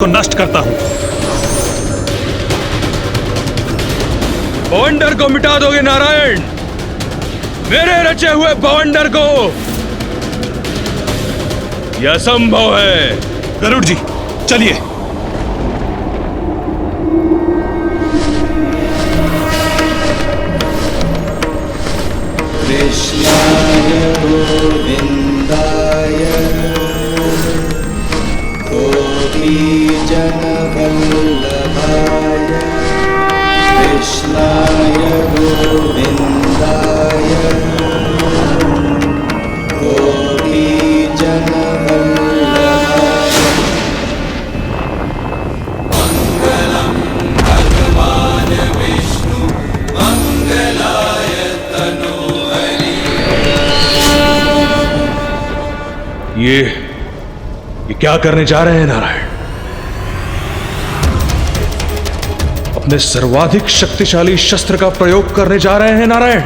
को नष्ट करता हूं। बवंडर को मिटा दोगे नारायण, मेरे रचे हुए बवंडर को? यह असंभव है। गरुड़ जी चलिए। कृष्णाय गोविन्दाय गोपीजनवल्लभाय कृष्णाय गोविन्दाय गोपीजनवल्लभाय। मङ्गलं भगवान् विष्णु मङ्गलाय तनोहरि। ये क्या करने जा रहे हैं नारायण? अपने सर्वाधिक शक्तिशाली शस्त्र का प्रयोग करने जा रहे हैं नारायण।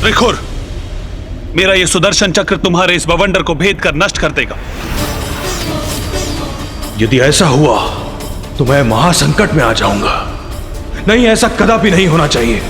त्रिखुर, मेरा ये सुदर्शन चक्र तुम्हारे इस बवंडर को भेद कर नष्ट कर देगा। यदि ऐसा हुआ तो मैं महासंकट में आ जाऊंगा। नहीं, ऐसा कदापि नहीं होना चाहिए।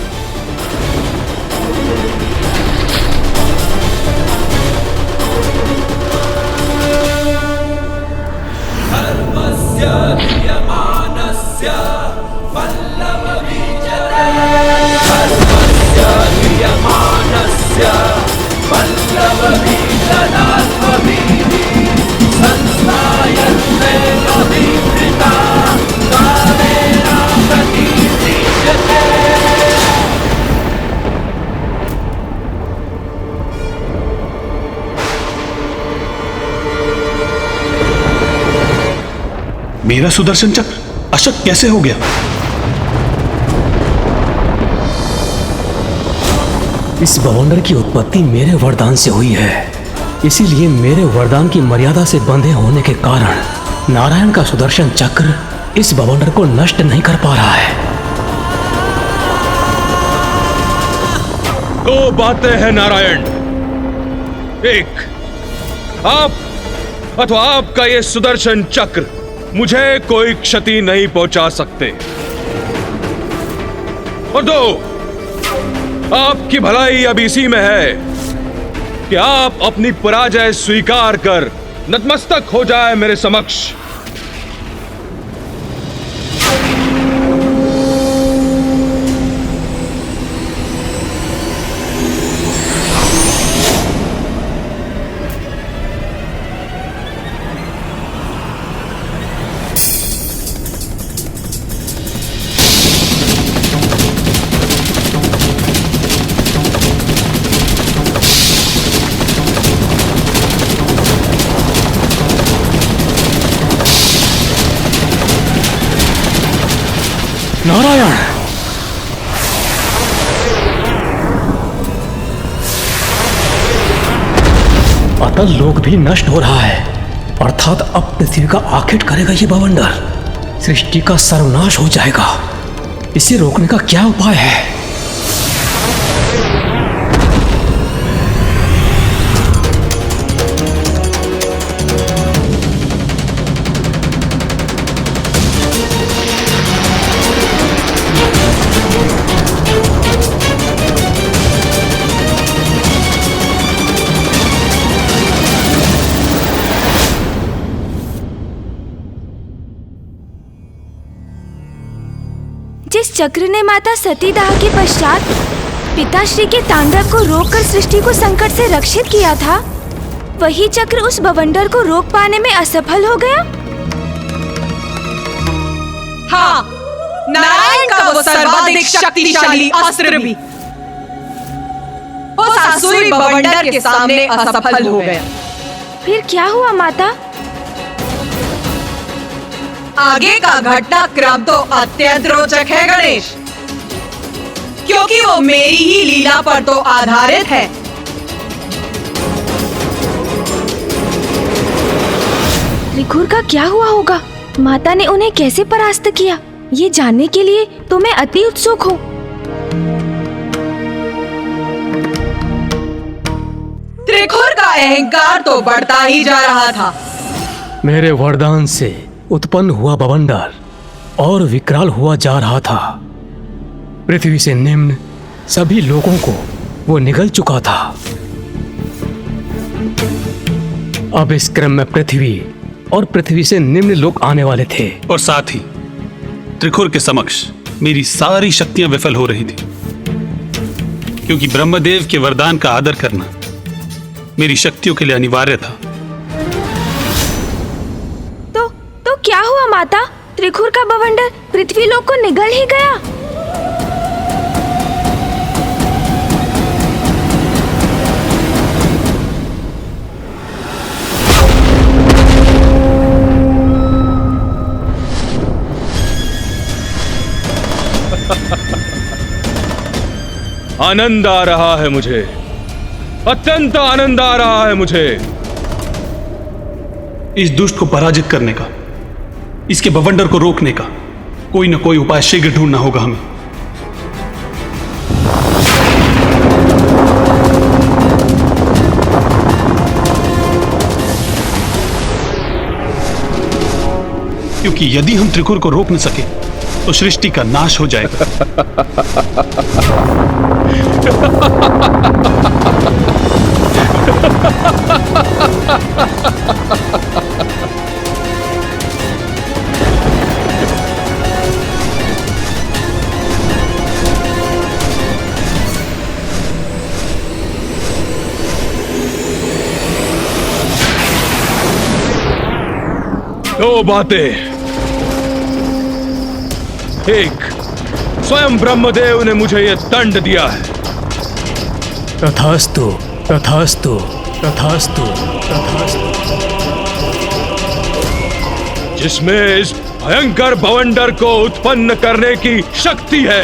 मेरा सुदर्शन चक्र अशक्त कैसे हो गया? इस बवंडर की उत्पत्ति मेरे वरदान से हुई है, इसीलिए मेरे वरदान की मर्यादा से बंधे होने के कारण नारायण का सुदर्शन चक्र इस बवंडर को नष्ट नहीं कर पा रहा है। दो बातें हैं नारायण। एक, आप अथवा आपका यह सुदर्शन चक्र मुझे कोई क्षति नहीं पहुंचा सकते, और दो, आपकी भलाई अब इसी में है कि आप अपनी पराजय स्वीकार कर नतमस्तक हो जाए मेरे समक्ष। नारायण, अतल लोक भी नष्ट हो रहा है, अर्थात अब पृथ्वी का आखेट करेगा ये बवंडर। सृष्टि का सर्वनाश हो जाएगा। इसे रोकने का क्या उपाय है? जिस चक्र ने माता सतीदाह के पश्चात पिताश्री के तांडव को रोककर सृष्टि को संकट से रक्षित किया था, वही चक्र उस बवंडर को रोक पाने में असफल हो गया। हाँ, नारायण का वो सर्वाधिक शक्तिशाली अस्त्र भी उस आसुरी बवंडर के सामने असफल हो गया। फिर क्या हुआ माता? आगे का घटनाक्रम तो अत्यंत रोचक है गणेश, क्योंकि वो मेरी ही लीला पर तो आधारित है। त्रिखुर का क्या हुआ होगा? माता ने उन्हें कैसे परास्त किया, ये जानने के लिए तो मैं अति उत्सुक हूँ। अहंकार तो बढ़ता ही जा रहा था। मेरे वरदान से उत्पन्न हुआ बवंडर और विकराल हुआ जा रहा था। पृथ्वी से निम्न सभी लोगों को वो निगल चुका था। अब इस क्रम में पृथ्वी और पृथ्वी से निम्न लोग आने वाले थे। और साथ ही त्रिखुर के समक्ष मेरी सारी शक्तियां विफल हो रही थी, क्योंकि ब्रह्मदेव के वरदान का आदर करना मेरी शक्तियों के लिए अनिवार्य था। तो क्या हुआ माता? त्रिखुर का बवंडर पृथ्वी लोक को निगल ही गया। आनंद आ रहा है मुझे, अत्यंत आनंद आ रहा है मुझे। इस दुष्ट को पराजित करने का, इसके बवंडर को रोकने का कोई ना कोई उपाय शीघ्र ढूंढना होगा हमें। क्योंकि यदि हम त्रिखुर को रोक न सके तो सृष्टि का नाश हो जाएगा। दो बातें। एक, स्वयं ब्रह्मदेव ने मुझे यह दंड दिया है। तथास्तु, तथास्तु, तथास्तु, तथास्तु। जिसमें इस भयंकर बवंडर को उत्पन्न करने की शक्ति है।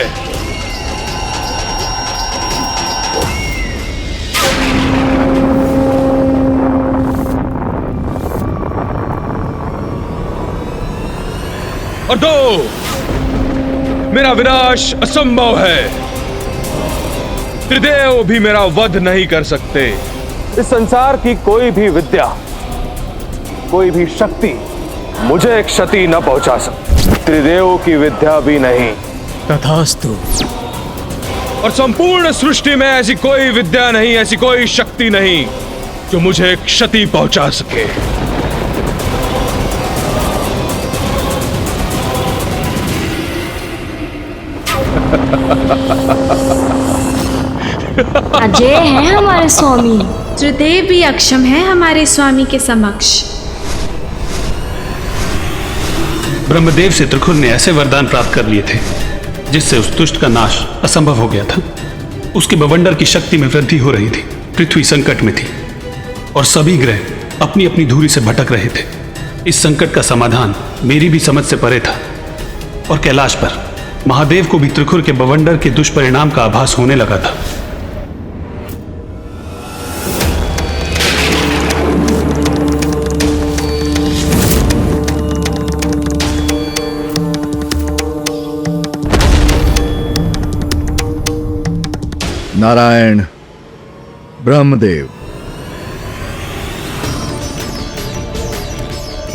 और दो, मेरा विनाश असंभव है। त्रिदेव भी मेरा वध नहीं कर सकते। इस संसार की कोई भी विद्या, कोई भी शक्ति मुझे क्षति न पहुंचा सकती। त्रिदेव की विद्या भी नहीं। तथास्तु। और संपूर्ण सृष्टि में ऐसी कोई विद्या नहीं, ऐसी कोई शक्ति नहीं जो मुझे क्षति पहुंचा सके। अजय हैं हमारे स्वामी। त्रिदेव भी अक्षम है हमारे स्वामी के समक्ष। ब्रह्मदेव से त्रिखुर ने ऐसे वरदान प्राप्त कर लिए थे जिससे उस दुष्ट का नाश असंभव हो गया था। उसके बवंडर की शक्ति में वृद्धि हो रही थी। पृथ्वी संकट में थी और सभी ग्रह अपनी अपनी धुरी से भटक रहे थे। इस संकट का समाधान मेरी भी समझ से परे था और कैलाश पर महादेव को भी त्रिखुर के बवंडर के दुष्परिणाम का आभास होने लगा था। नारायण, ब्रह्मदेव,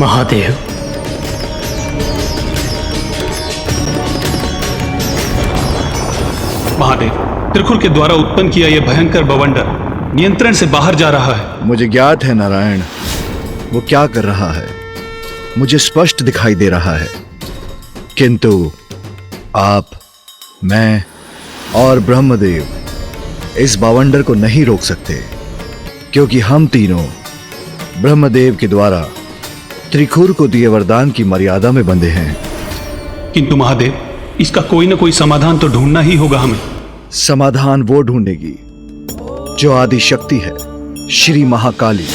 महादेव। महादेव, त्रिखुर के द्वारा उत्पन्न किया यह भयंकर बवंडर नियंत्रण से बाहर जा रहा है। मुझे ज्ञात है नारायण, वो क्या कर रहा है मुझे स्पष्ट दिखाई दे रहा है। किंतु आप, मैं और ब्रह्मदेव इस बवंडर को नहीं रोक सकते, क्योंकि हम तीनों ब्रह्मदेव के द्वारा त्रिखुर को दिए वरदान की मर्यादा में बंधे हैं। किंतु महादेव, इसका कोई ना कोई समाधान तो ढूंढना ही होगा हमें। समाधान वो ढूंढेगी जो आदि शक्ति है, श्री महाकाली,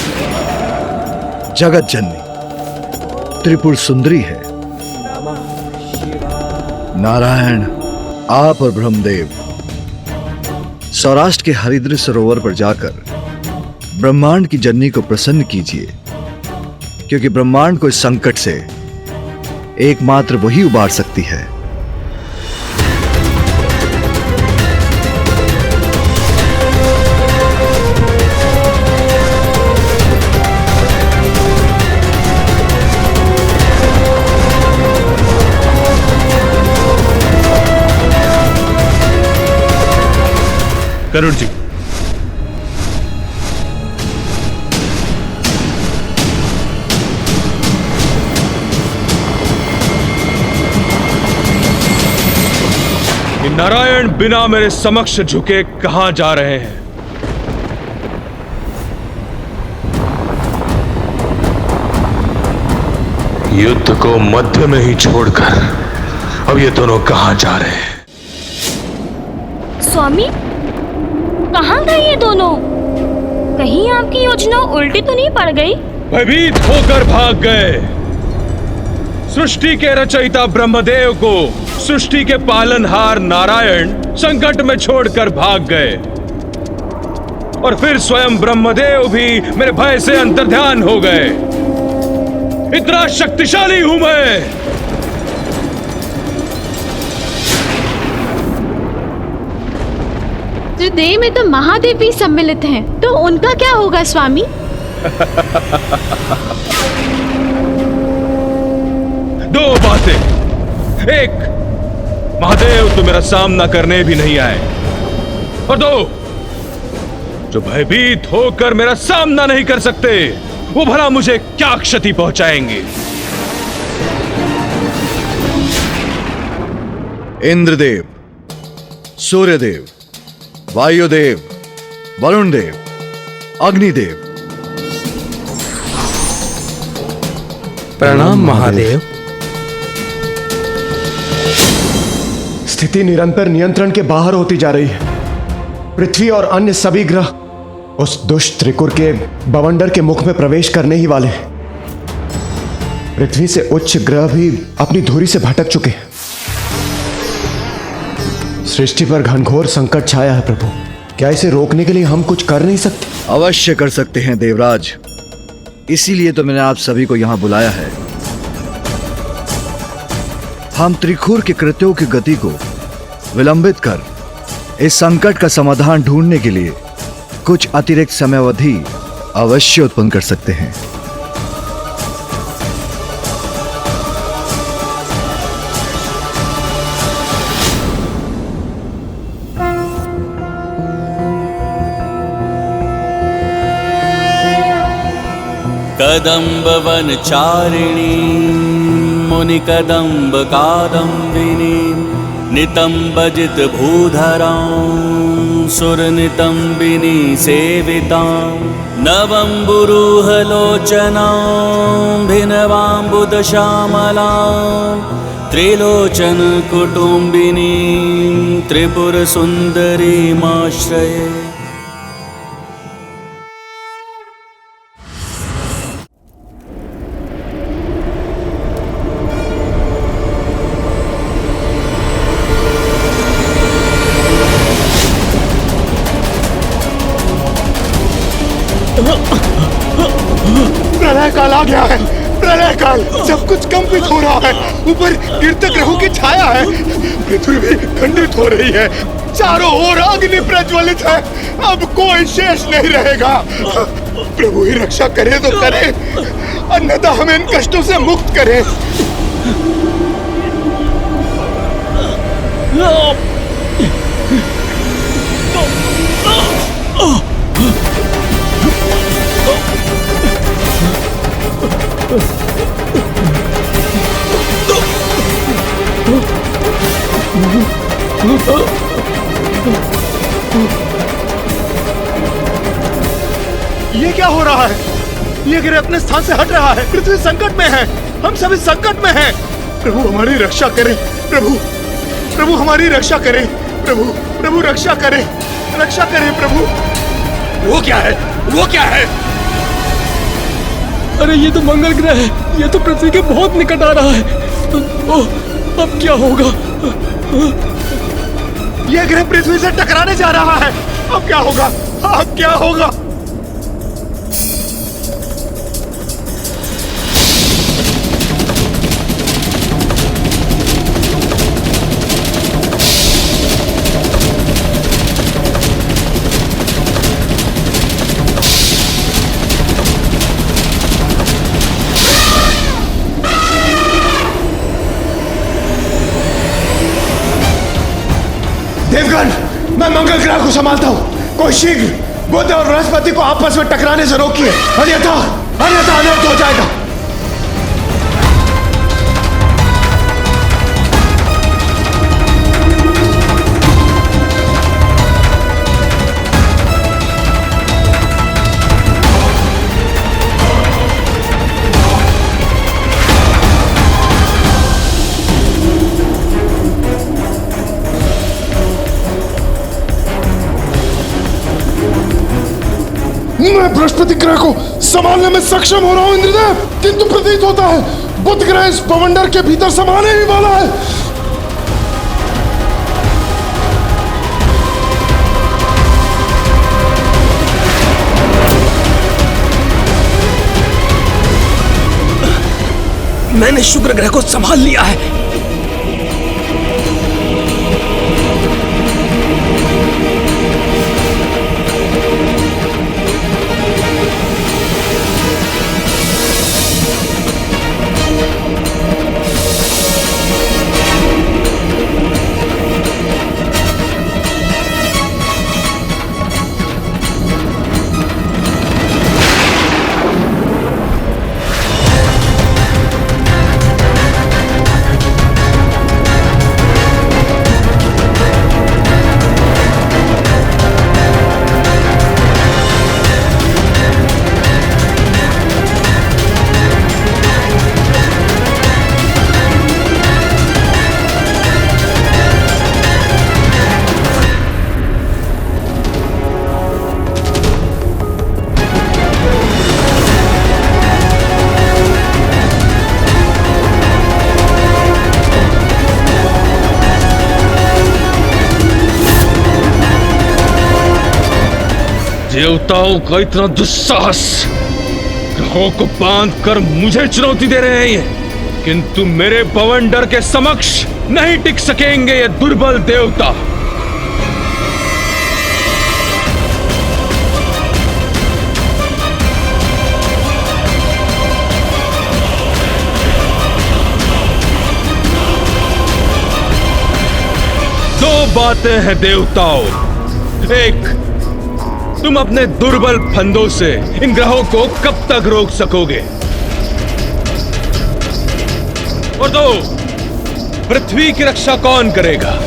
जगत जननी, त्रिपुर सुंदरी है। नारायण, आप और ब्रह्मदेव सौराष्ट्र के हरिद्र सरोवर पर जाकर ब्रह्मांड की जननी को प्रसन्न कीजिए, क्योंकि ब्रह्मांड को इस संकट से एकमात्र वही उबार सकती है। गरुड़ जी, कि नारायण बिना मेरे समक्ष झुके कहां जा रहे हैं? युद्ध को मध्य में ही छोड़कर अब ये दोनों कहां जा रहे हैं? स्वामी, कहाँ गए ये दोनों? कहीं आपकी योजना उल्टी तो नहीं पड़ गई? भयभीत होकर भाग गए। सृष्टि के रचयिता ब्रह्मदेव को सृष्टि के पालनहार नारायण संकट में छोड़कर भाग गए, और फिर स्वयं ब्रह्मदेव भी मेरे भय से अंतर्ध्यान हो गए। इतना शक्तिशाली हूं मैं। त्रिदेव में तो महादेव भी सम्मिलित हैं, तो उनका क्या होगा स्वामी? दो बातें। एक, महादेव तो मेरा सामना करने भी नहीं आए, और दो, जो भयभीत होकर मेरा सामना नहीं कर सकते वो भला मुझे क्या क्षति पहुंचाएंगे? इंद्रदेव, सूर्यदेव, वायुदेव, वरुण देव, अग्निदेव, प्रणाम महादेव। स्थिति निरंतर नियंत्रण के बाहर होती जा रही है। पृथ्वी और अन्य सभी ग्रह उस दुष्ट त्रिकुर के बवंडर के मुख में प्रवेश करने ही वाले हैं। पृथ्वी से उच्च ग्रह भी अपनी धुरी से भटक चुके हैं। सृष्टि पर घनघोर संकट छाया है प्रभु। क्या इसे रोकने के लिए हम कुछ कर नहीं सकते? अवश्य कर सकते हैं देवराज। इसीलिए तो मैंने आप सभी को यहां बुलाया है। हम त्रिखुर के कृत्यों की गति को विलंबित कर इस संकट का समाधान ढूंढने के लिए कुछ अतिरिक्त समयावधि अवश्य उत्पन्न कर सकते हैं। कदम्ब वनचारिणी मुनि कदम्ब कादम्बिनी नितंबजित भूधरां सुर नितंबिनी सेवितां नवंबुरुहलोचनां भिनवांबुदश्यामलां त्रिलोचन कुटुंबिनीं त्रिपुर सुंदरीमाश्रये। प्रलय काल आ गया है। प्रलय काल, सब कुछ कंपित हो रहा है। ऊपर गिरते ग्रहों की छाया है। पृथ्वी भी खंडित हो रही है। चारों ओर अग्नि प्रज्वलित है। अब कोई शेष नहीं रहेगा। प्रभु ही रक्षा करे तो करे, अन्यथा हमें इन कष्टों से मुक्त करे। ये क्या हो रहा है? ये ग्रह अपने स्थान से हट रहा है। पृथ्वी संकट में है। हम सभी संकट में हैं। प्रभु हमारी रक्षा करें। प्रभु, प्रभु हमारी रक्षा करें। प्रभु, प्रभु रक्षा करें। रक्षा करें प्रभु। वो क्या है? वो क्या है? अरे ये तो मंगल ग्रह है। ये तो पृथ्वी के बहुत निकट आ रहा है। अब क्या होगा? ये ग्रह पृथ्वी से टकराने जा रहा है। अब क्या होगा? अब क्या होगा? देवगण, मैं मंगल ग्रह को संभालता हूँ। कोई शीघ्र बुध और बृहस्पति को आपस में टकराने से रोकिए, अन्यथा अनर्थ हो जाएगा। मैं बृहस्पति ग्रह को संभालने में सक्षम हो रहा हूं इंद्रदेव, किंतु प्रतीत होता है बुध ग्रह इस बवंडर के भीतर समाने ही वाला है। मैंने शुक्र ग्रह को संभाल लिया है। देवताओं का इतना दुस्साहस, ग्रहों को बांध कर मुझे चुनौती दे रहे हैं ये, किंतु मेरे बवंडर के समक्ष नहीं टिक सकेंगे ये दुर्बल देवता। दो बातें हैं देवताओं, एक, तुम अपने दुर्बल फंदों से इन ग्रहों को कब तक रोक सकोगे, और दो, पृथ्वी की रक्षा कौन करेगा।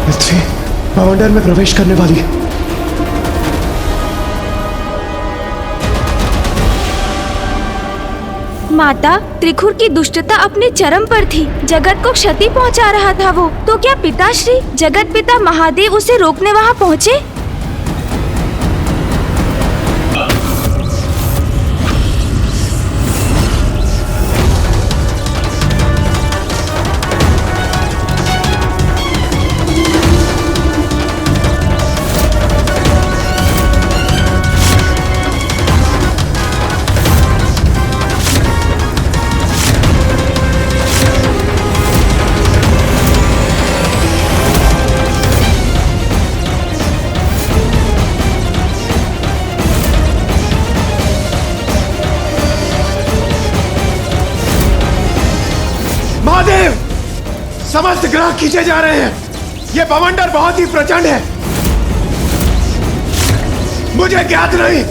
पृथ्वी बवंडर में प्रवेश करने वाली है। माता, त्रिखुर की दुष्टता अपने चरम पर थी, जगत को क्षति पहुंचा रहा था वो, तो क्या पिताश्री जगत पिता महादेव उसे रोकने वहां पहुंचे? महादेव, समस्त ग्रह खींचे जा रहे हैं। यह बवंडर बहुत ही प्रचंड है, मुझे ज्ञात नहीं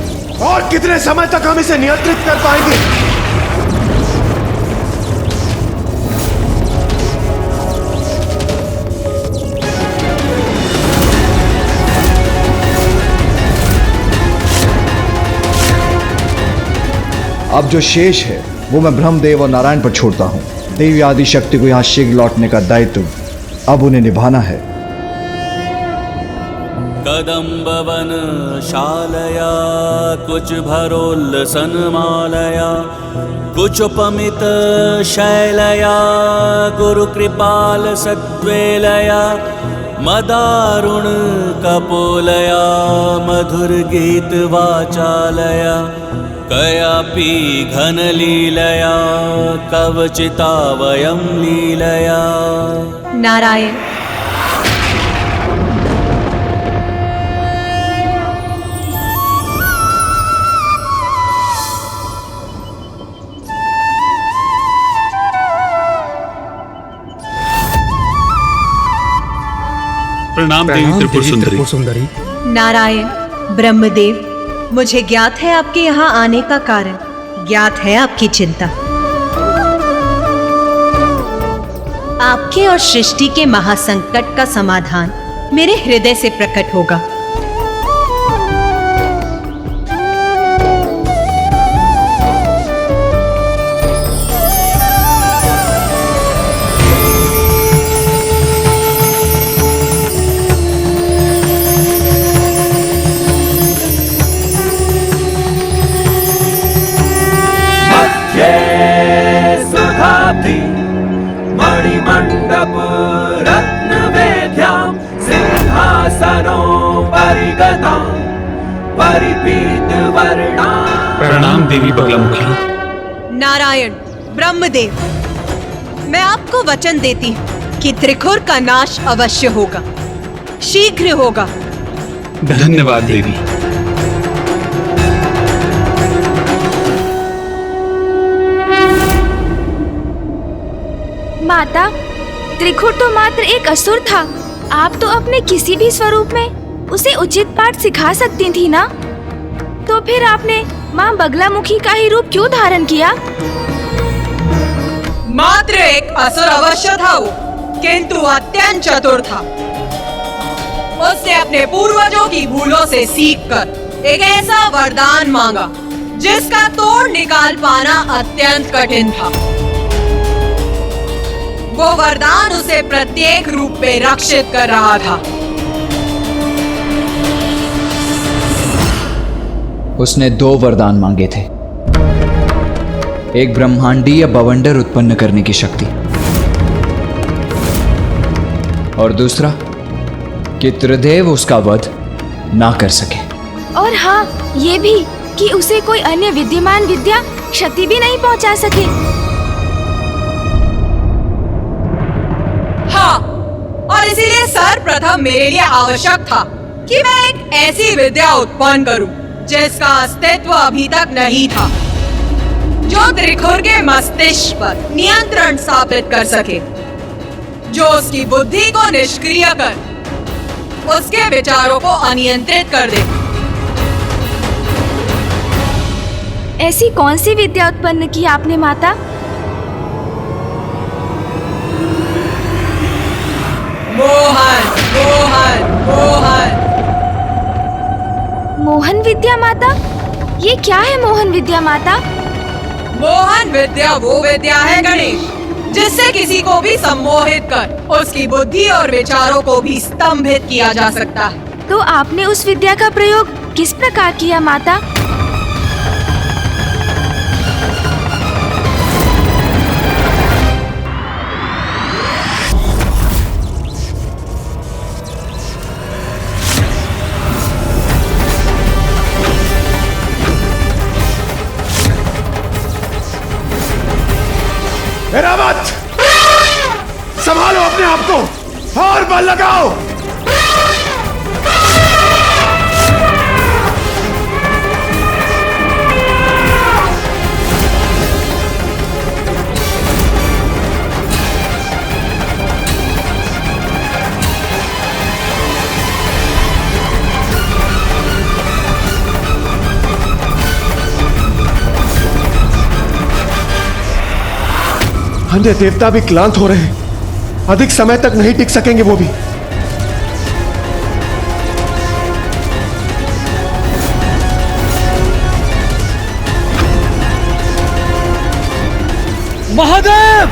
और कितने समय तक हम इसे नियंत्रित कर पाएंगे। अब जो शेष है वो मैं ब्रह्मदेव और नारायण पर छोड़ता हूँ। देवी आदि शक्ति को यहाँ शीघ्र लौटने का दायित्व अब उन्हें निभाना है। कदम्बवन शालया कुछ भरोल्लसन मालया कुचुपमित शैलया गुरु कृपाल सद्वेलया मदारुण कपोलया मधुर गीत वाचालया कयापि घनलीलया कवचिता वयं लीलया। नारायण, प्रणाम देवी त्रिपुर सुंदरी। नारायण, ब्रह्मदेव, मुझे ज्ञात है आपके यहाँ आने का कारण, ज्ञात है आपकी चिंता। आपके और सृष्टि के महासंकट का समाधान मेरे हृदय से प्रकट होगा। मणिमंडप रत्न वेद्याम सिंहासनो परिगतां परिपीत वर्णा। प्रणाम देवी बगलामुखी। नारायण, ब्रह्मदेव, मैं आपको वचन देती हूँ कि त्रिखुर का नाश अवश्य होगा, शीघ्र होगा। धन्यवाद देवी। माता, त्रिखुर तो मात्र एक असुर था। आप तो अपने किसी भी स्वरूप में उसे उचित पाठ सिखा सकती थी ना? तो फिर आपने माँ बगलामुखी का ही रूप क्यों धारण किया? मात्र एक असुर अवश्य था वो, किंतु अत्यंत चतुर था। उसने अपने पूर्वजों की भूलों से सीखकर एक ऐसा वरदान मांगा जिसका तोड़ निकाल पाना अत्यंत कठिन था। वो वरदान उसे प्रत्येक रूप में रक्षित कर रहा था। उसने 2 वरदान मांगे थे, एक ब्रह्मांडीय बवंडर उत्पन्न करने की शक्ति और दूसरा कि त्रिदेव उसका वध ना कर सके। और हाँ, ये भी कि उसे कोई अन्य विद्यमान विद्या क्षति भी नहीं पहुंचा सके। हाँ, और इसीलिए सर्वप्रथम मेरे लिए आवश्यक था कि मैं एक ऐसी विद्या उत्पन्न करूं जिसका अस्तित्व अभी तक नहीं था, जो त्रिखुर के मस्तिष्क पर नियंत्रण स्थापित कर सके, जो उसकी बुद्धि को निष्क्रिय कर उसके विचारों को अनियंत्रित कर दे। ऐसी कौन सी विद्या उत्पन्न की आपने माता? मोहन, मोहन, मोहन। मोहन विद्या माता? ये क्या है मोहन विद्या माता? मोहन विद्या वो विद्या है गणेश, जिससे किसी को भी सम्मोहित कर उसकी बुद्धि और विचारों को भी स्तंभित किया जा सकता है। तो आपने उस विद्या का प्रयोग किस प्रकार किया माता? एरावत, संभालो अपने आप को और बल लगाओ। अन्य देवता भी क्लांत हो रहे हैं, अधिक समय तक नहीं टिक सकेंगे वो भी। महादेव,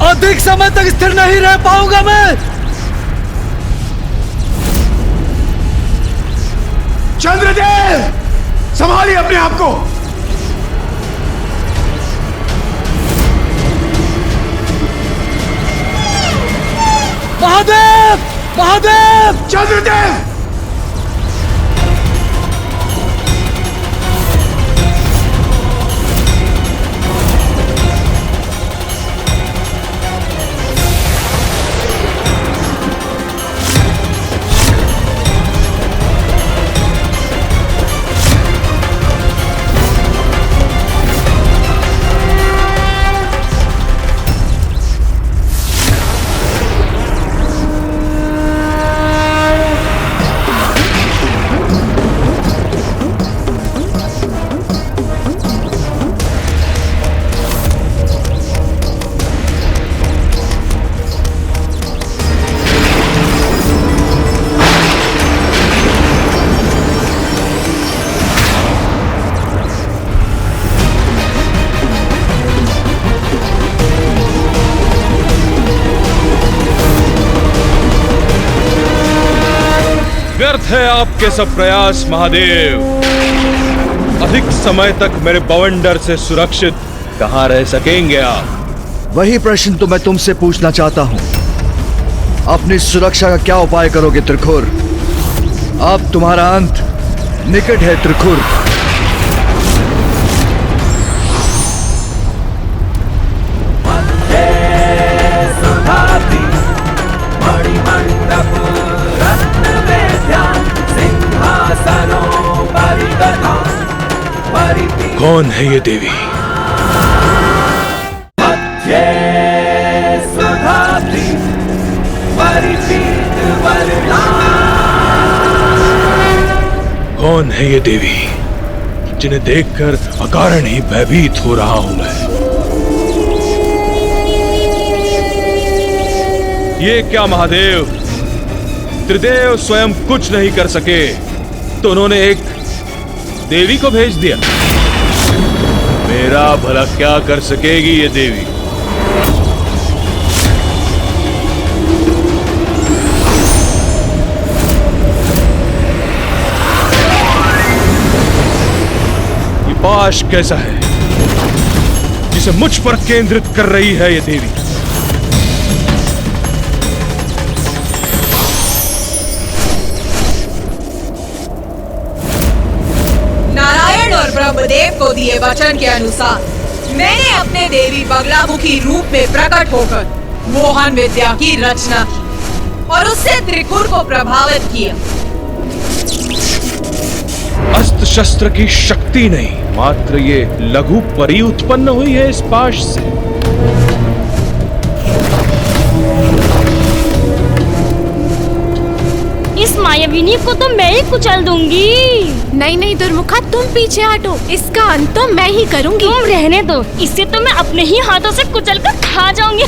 अधिक समय तक स्थिर नहीं रह पाऊंगा मैं। चंद्रदेव, संभालिए अपने आप को। महादेव! महादेव! चंद्रदेव! व्यर्थ है आपके सब प्रयास महादेव। अधिक समय तक मेरे बवंडर से सुरक्षित कहां रह सकेंगे आप? वही प्रश्न तो मैं तुमसे पूछना चाहता हूं। अपनी सुरक्षा का क्या उपाय करोगे त्रिखुर? अब तुम्हारा अंत निकट है त्रिखुर। कौन है ये देवी? कौन है ये देवी जिन्हें देखकर अकारण ही भयभीत हो रहा हूं मैं? ये क्या महादेव, त्रिदेव स्वयं कुछ नहीं कर सके तो उन्होंने एक देवी को भेज दिया। मेरा भला क्या कर सकेगी ये देवी? ये पाश कैसा है जिसे मुझ पर केंद्रित कर रही है ये देवी? ब्रह्मदेव को दिए वचन के अनुसार मैंने अपने देवी बगलामुखी रूप में प्रकट होकर मोहन विद्या की रचना की और उससे त्रिखुर को प्रभावित किया। अस्त्र शस्त्र की शक्ति नहीं, मात्र ये लघु परी उत्पन्न हुई है इस पाश से। इस मायाविनी को तो मैं ही कुचल दूंगी। नहीं नहीं दुर्मुखा, तुम पीछे हटो, इसका अंत तो मैं ही करूंगी। तुम रहने दो, इससे तो मैं अपने ही हाथों से कुचल कर खा जाऊंगी।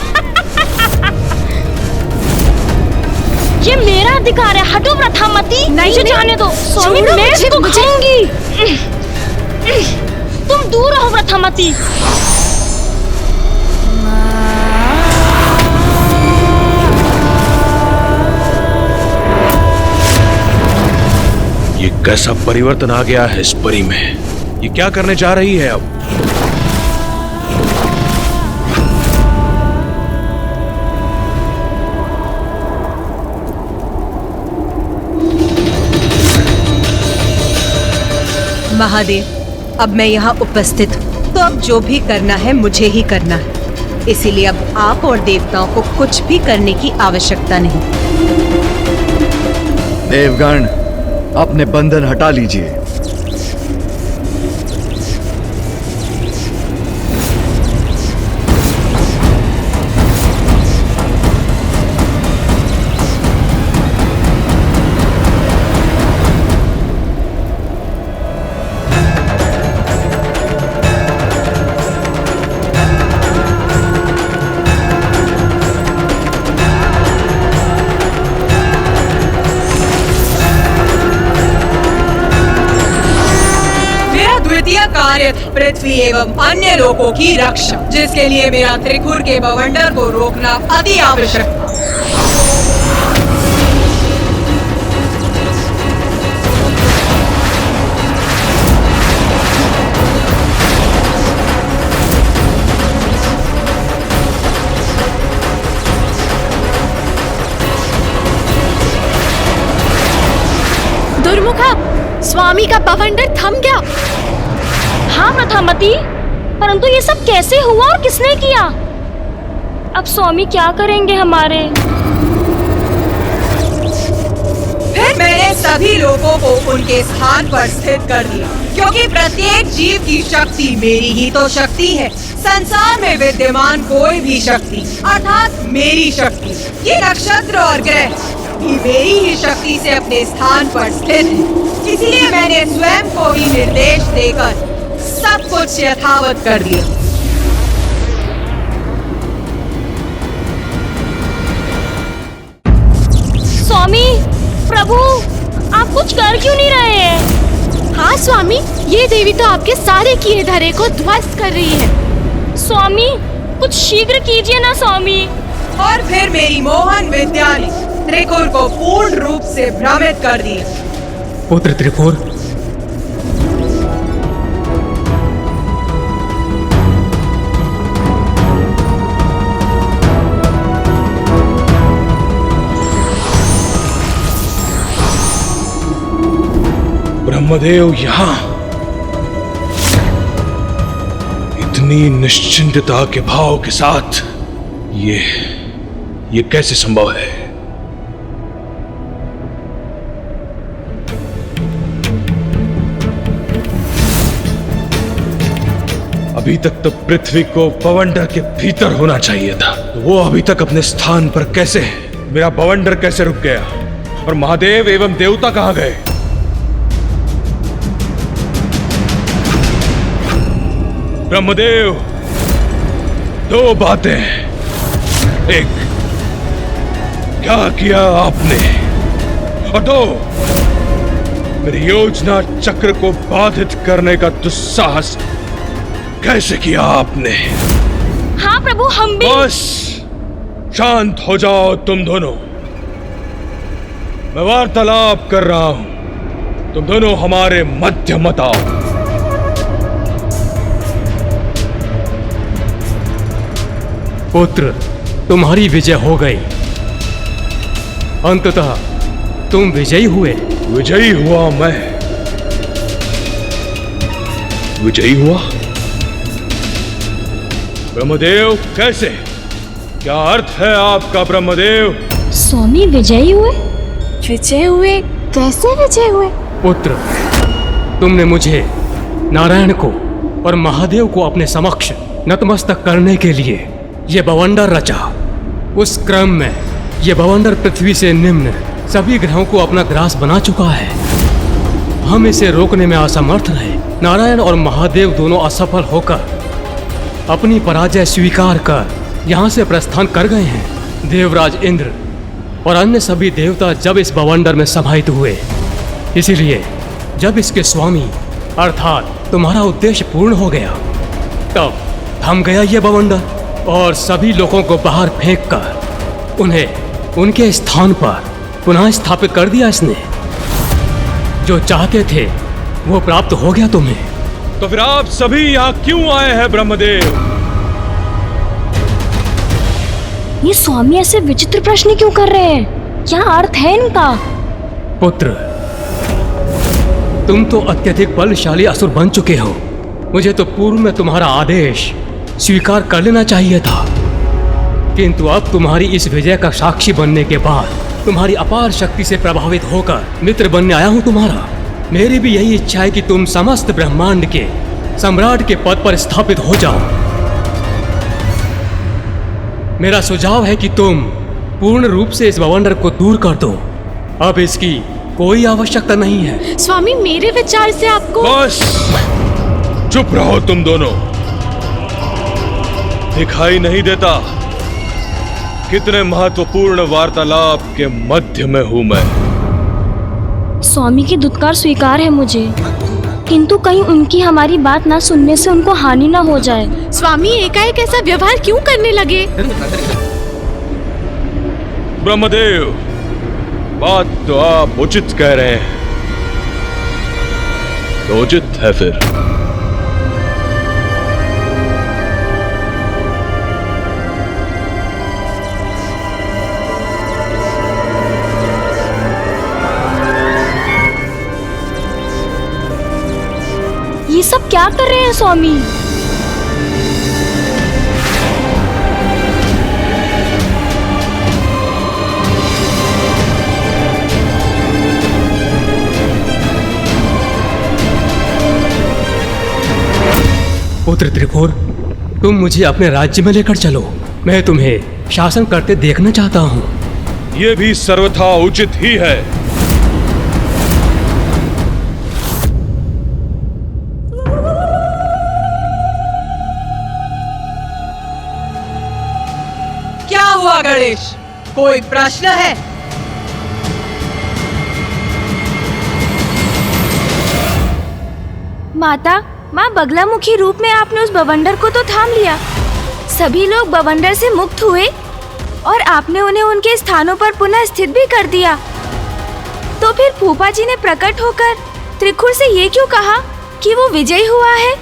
ये मेरा अधिकार है, हटो प्रथामती। मुझे जाने दो स्वामी, मैं इसको खाऊंगी। तुम दूर रहो प्रथामती। ये कैसा परिवर्तन आ गया है इस परी में? ये क्या करने जा रही है अब? महादेव, अब मैं यहाँ उपस्थित हूँ तो अब जो भी करना है मुझे ही करना है। इसीलिए अब आप और देवताओं को कुछ भी करने की आवश्यकता नहीं। देवगण, अपने बंधन हटा लीजिए। कार्य पृथ्वी एवं अन्य लोगों की रक्षा, जिसके लिए मेरा त्रिखुर के बवंडर को रोकना अति आवश्यक था। होगा। स्वामी का बवंडर थम गया। हाँ प्रथामती, परंतु ये सब कैसे हुआ और किसने किया? अब स्वामी क्या करेंगे हमारे? फिर मैंने सभी लोगों को उनके स्थान पर स्थित कर दिया, क्योंकि प्रत्येक जीव की शक्ति मेरी ही तो शक्ति है। संसार में विद्यमान कोई भी शक्ति अर्थात मेरी शक्ति, ये नक्षत्र और ग्रह भी मेरी ही शक्ति से अपने स्थान पर स्थित है। इसलिए मैंने स्वयं को भी निर्देश देकर सब कुछ यथावत कर दिया। स्वामी, प्रभु, आप कुछ कर क्यों नहीं रहे हैं? हाँ स्वामी, ये देवी तो आपके सारे किए धरे को ध्वस्त कर रही है। स्वामी, कुछ शीघ्र कीजिए ना स्वामी। और फिर मेरी मोहन विद्या ने त्रिकुर को पूर्ण रूप से भ्रमित कर दिया। पुत्र त्रिपुर, ब्रह्मदेव यहाँ इतनी निश्चिंतता के भाव के साथ ये कैसे संभव है? अभी तक तो पृथ्वी को बवंडर के भीतर होना चाहिए था, तो वो अभी तक अपने स्थान पर कैसे है? मेरा बवंडर कैसे रुक गया? और महादेव एवं देवता कहां गए? ब्रह्मदेव, दो बातें। एक, क्या किया आपने? और दो, मेरी योजना चक्र को बाधित करने का दुस्साहस कैसे किया आपने? हाँ प्रभु, हम भी। बस शांत हो जाओ तुम दोनों। मैं वार्तालाप कर रहा हूं, तुम दोनों हमारे मध्य मत आओ। पुत्र, तुम्हारी विजय हो गई। अंततः तुम विजयी हुए। विजयी हुआ मैं? विजयी हुआ? ब्रह्मदेव, कैसे? क्या अर्थ है आपका ब्रह्मदेव? स्वामी विजयी हुए? विजय हुए? कैसे विजय हुए? पुत्र, तुमने मुझे, नारायण को और महादेव को अपने समक्ष नतमस्तक करने के लिए ये बवंडर रचा। उस क्रम में ये बवंडर पृथ्वी से निम्न सभी ग्रहों को अपना ग्रास बना चुका है। हम इसे रोकने में असमर्थ रहे। नारायण और महादेव दोनों असफल होकर अपनी पराजय स्वीकार कर यहाँ से प्रस्थान कर गए हैं। देवराज इंद्र और अन्य सभी देवता जब इस बवंडर में समाहित हुए, इसीलिए जब इसके स्वामी अर्थात तुम्हारा उद्देश्य पूर्ण हो गया, तब थम गया ये बवंडर और सभी लोगों को बाहर फेंककर उन्हें उनके स्थान पर पुनः स्थापित कर दिया इसने। जो चाहते थे वो प्राप्त हो गया तुम्हें। तो फिर आप सभी यहाँ क्यों आए हैं ब्रह्मदेव? ये स्वामी ऐसे विचित्र प्रश्न क्यों कर रहे हैं? क्या अर्थ है इनका? पुत्र, तुम तो अत्यधिक बलशाली असुर बन चुके हो। मुझे तो पूर्व में तुम्हारा आदेश स्वीकार कर लेना चाहिए था, किंतु अब तुम्हारी इस विजय का साक्षी बनने के बाद तुम्हारी अपार शक्ति से प्रभावित होकर मित्र बनने आया हूं तुम्हारा। मेरी भी यही इच्छा है कि तुम समस्त ब्रह्मांड के सम्राट के पद पर स्थापित हो जाओ। मेरा सुझाव है कि तुम पूर्ण रूप से इस बवंडर को दूर कर दो। अब इसकी कोई आवश्यकता नहीं है। स्वामी, मेरे विचार से आपको। बस चुप रहो तुम दोनों। दिखाई नहीं देता कितने महत्वपूर्ण वार्तालाप के मध्य में हूं मैं। स्वामी की दुत्कार स्वीकार है मुझे, किंतु कहीं उनकी हमारी बात ना सुनने से उनको हानि ना हो जाए। स्वामी एकाएक ऐसा व्यवहार क्यों करने लगे? ब्रह्मदेव, बात तो आप उचित कह रहे हैं, तो उचित है फिर। क्या कर रहे हैं स्वामी? पुत्र त्रिपुर, तुम मुझे अपने राज्य में लेकर चलो। मैं तुम्हें शासन करते देखना चाहता हूँ। ये भी सर्वथा उचित ही है। क्या हुआ गणेश? कोई प्रश्न है? माता, माँ बगलामुखी रूप में आपने उस बवंडर को तो थाम लिया। सभी लोग बवंडर से मुक्त हुए और आपने उन्हें उनके स्थानों पर पुनः स्थित भी कर दिया। तो फिर फूफा जी ने प्रकट होकर त्रिखुर से ये क्यों कहा कि वो विजयी हुआ है?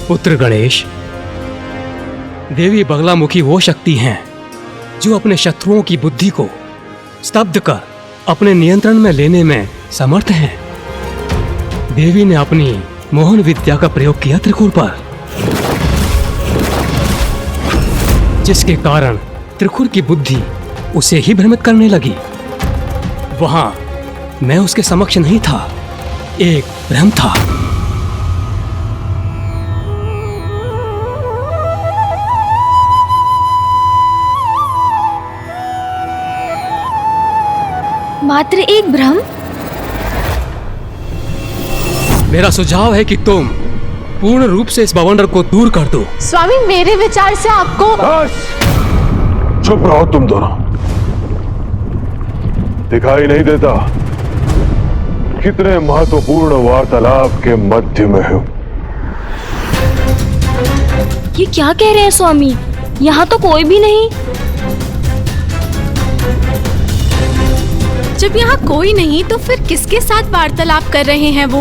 पुत्र गणेश, देवी बगलामुखी वो शक्ति हैं जो अपने शत्रुओं की बुद्धि को स्तब्ध कर अपने नियंत्रण में लेने में समर्थ हैं। देवी ने अपनी मोहन विद्या का प्रयोग किया त्रिखुर पर, जिसके कारण त्रिखुर की बुद्धि उसे ही भ्रमित करने लगी। वहां मैं उसके समक्ष नहीं था, एक भ्रम था। मात्र एक भ्रम? मेरा सुझाव है कि तुम पूर्ण रूप से इस बवंडर को दूर कर दो। स्वामी, मेरे विचार से आपको। बस चुप रहो तुम दोनों। दिखाई नहीं देता कितने महत्वपूर्ण वार्तालाप के मध्य में हूं। ये क्या कह रहे हैं स्वामी? यहाँ तो कोई भी नहीं। जब यहाँ कोई नहीं तो फिर किसके साथ वार्तालाप कर रहे हैं वो?